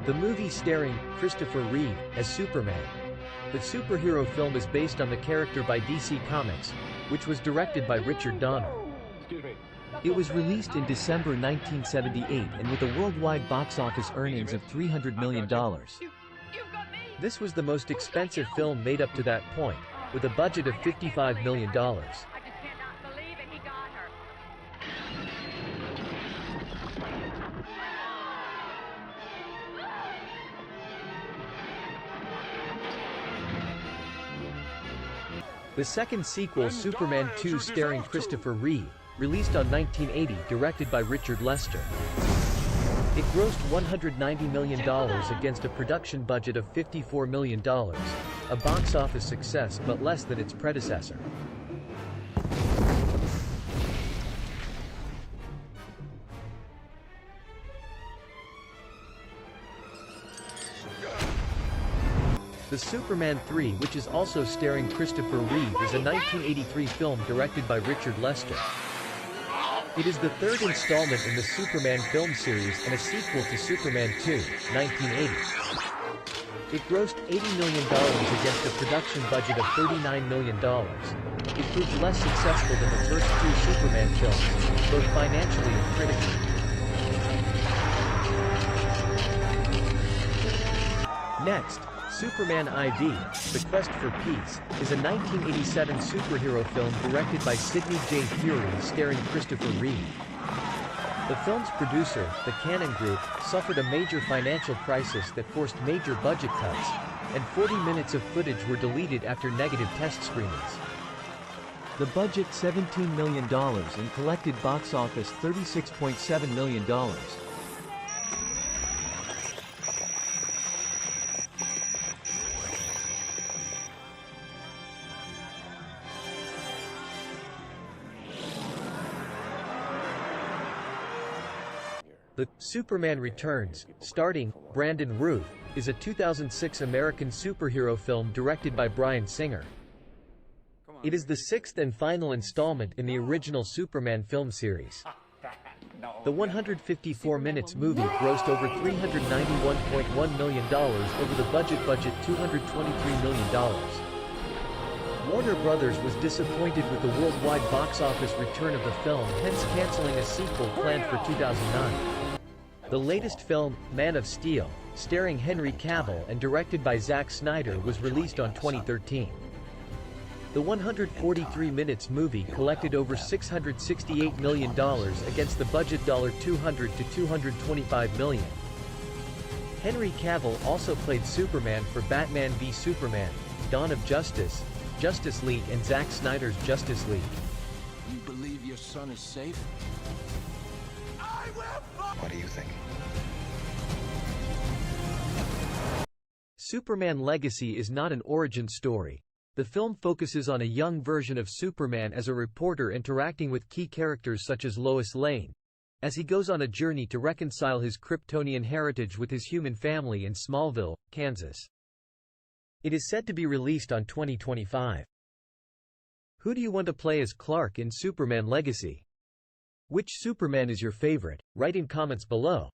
The movie starring Christopher Reeve as Superman. The superhero film is based on the character by DC Comics, which was directed by Richard Donner. It was released in December 1978 and with a worldwide box office earnings of $300 million. This was the most expensive film made up to that point, with a budget of $55 million. The second sequel, Superman 2 starring Christopher Reeve, released on 1980, directed by Richard Lester. It grossed $190 million against a production budget of $54 million, a box office success but less than its predecessor. The Superman 3, which is also starring Christopher Reeve, is a 1983 film directed by Richard Lester. It is the third installment in the Superman film series and a sequel to Superman 2, 1980. It grossed $80 million against a production budget of $39 million. It proved less successful than the first two Superman films, both financially and critically. Next, Superman IV, The Quest for Peace, is a 1987 superhero film directed by Sidney J. Furie starring Christopher Reeve. The film's producer, the Cannon Group, suffered a major financial crisis that forced major budget cuts, and 40 minutes of footage were deleted after negative test screenings. The budget $17 million and collected box office $36.7 million. The Superman Returns, starring Brandon Routh, is a 2006 American superhero film directed by Bryan Singer. It is the sixth and final installment in the original Superman film series. The 154 minutes movie grossed over $391.1 million over the budget $223 million. Warner Brothers was disappointed with the worldwide box office return of the film, hence canceling a sequel planned for 2009. The latest film, Man of Steel, starring Henry Cavill and directed by Zack Snyder, was released on 2013. The 143 minutes movie collected over $668 million against the budget $200 to $225 million. Henry Cavill also played Superman for Batman v Superman, Dawn of Justice, Justice League and Zack Snyder's Justice League. You believe your son is safe? What do you think? Superman Legacy is not an origin story. The film focuses on a young version of Superman as a reporter interacting with key characters such as Lois Lane, as he goes on a journey to reconcile his Kryptonian heritage with his human family in Smallville, Kansas. It is set to be released on 2025. Who do you want to play as Clark in Superman Legacy? Which Superman is your favorite? Write in comments below.